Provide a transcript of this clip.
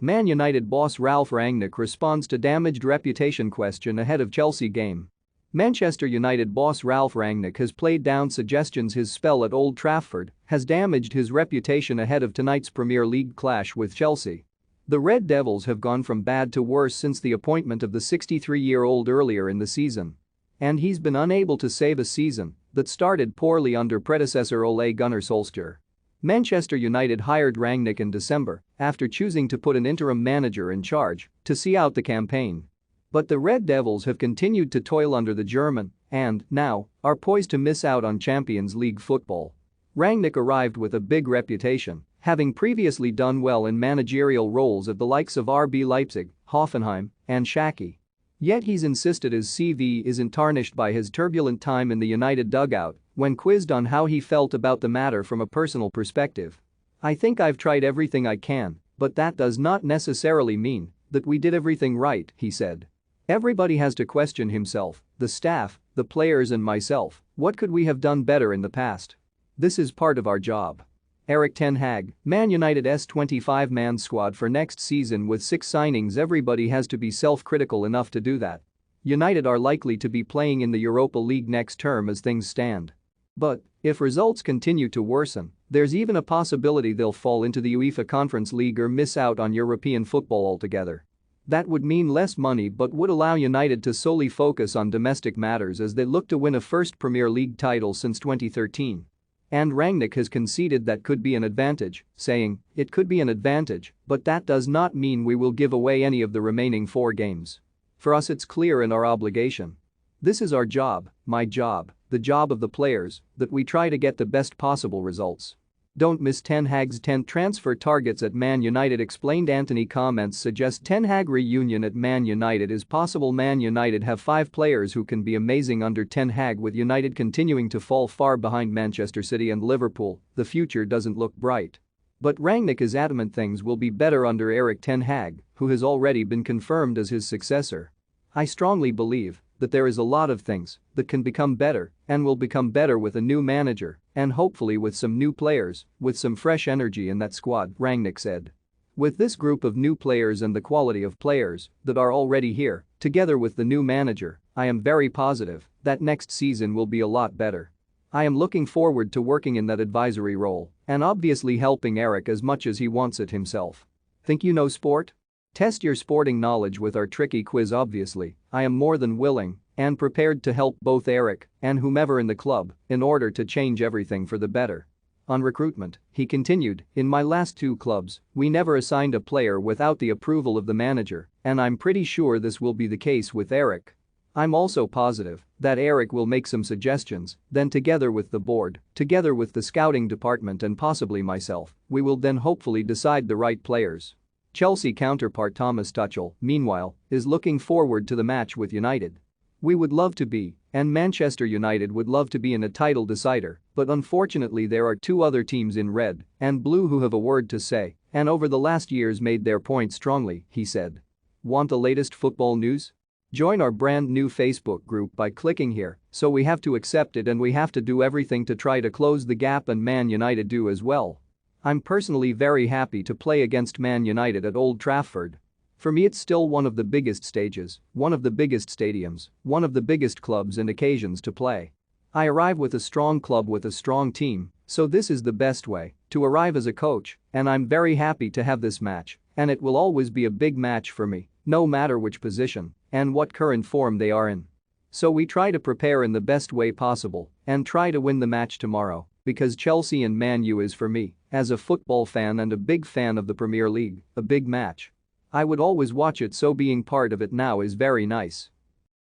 Man United boss Ralf Rangnick responds to damaged reputation question ahead of Chelsea game. Manchester United boss Ralf Rangnick has played down suggestions his spell at Old Trafford has damaged his reputation ahead of tonight's Premier League clash with Chelsea. The Red Devils have gone from bad to worse since the appointment of the 63-year-old earlier in the season. And he's been unable to save a season that started poorly under predecessor Ole Gunnar Solskjaer. Manchester United hired Rangnick in December after choosing to put an interim manager in charge to see out the campaign. But the Red Devils have continued to toil under the German and, now, are poised to miss out on Champions League football. Rangnick arrived with a big reputation, having previously done well in managerial roles at the likes of RB Leipzig, Hoffenheim, and Schalke. Yet he's insisted his CV isn't tarnished by his turbulent time in the United dugout when quizzed on how he felt about the matter from a personal perspective. "I think I've tried everything I can, but that does not necessarily mean that we did everything right," he said. "Everybody has to question himself, the staff, the players and myself. What could we have done better in the past? This is part of our job." Erik ten Hag, Man United's 25-man squad for next season with 6 signings. Everybody has to be self-critical enough to do that. United are likely to be playing in the Europa League next term as things stand. But if results continue to worsen, there's even a possibility they'll fall into the UEFA Conference League or miss out on European football altogether. That would mean less money but would allow United to solely focus on domestic matters as they look to win a first Premier League title since 2013. And Rangnick has conceded that could be an advantage, saying, "It could be an advantage, but that does not mean we will give away any of the remaining 4 games. For us it's clear in our obligation. This is our job, my job, the job of the players, that we try to get the best possible results. Don't miss Ten Hag's 10 transfer targets at Man United," explained. Anthony comments suggest Ten Hag reunion at Man United is possible. Man United have 5 players who can be amazing under Ten Hag. With United continuing to fall far behind Manchester City and Liverpool, the future doesn't look bright. But Rangnick is adamant things will be better under Erik ten Hag, who has already been confirmed as his successor. "I strongly believe that there is a lot of things that can become better and will become better with a new manager and hopefully with some new players, with some fresh energy in that squad," Rangnick said. "With this group of new players and the quality of players that are already here, together with the new manager, I am very positive that next season will be a lot better. I am looking forward to working in that advisory role and obviously helping Erik as much as he wants it himself." Think you know sport? Test your sporting knowledge with our tricky quiz. Obviously, I am more than willing and prepared to help both Erik and whomever in the club in order to change everything for the better. On recruitment, he continued, "In my last 2 clubs, we never assigned a player without the approval of the manager, and I'm pretty sure this will be the case with Erik. I'm also positive that Erik will make some suggestions, then together with the board, together with the scouting department and possibly myself, we will then hopefully decide the right players." Chelsea counterpart Thomas Tuchel, meanwhile, is looking forward to the match with United. "We would love to be, and Manchester United would love to be in a title decider, but unfortunately there are 2 other teams in red and blue who have a word to say and over the last years made their point strongly," he said. Want the latest football news? Join our brand new Facebook group by clicking here, so we have to accept it and we have to do everything to try to close the gap, and Man United do as well. I'm personally very happy to play against Man United at Old Trafford. For me it's still one of the biggest stages, one of the biggest stadiums, one of the biggest clubs and occasions to play. I arrive with a strong club with a strong team, so this is the best way to arrive as a coach, and I'm very happy to have this match, and it will always be a big match for me, no matter which position and what current form they are in. So we try to prepare in the best way possible and try to win the match tomorrow, because Chelsea and Man U is for me, as a football fan and a big fan of the Premier League, a big match. I would always watch it, so being part of it now is very nice."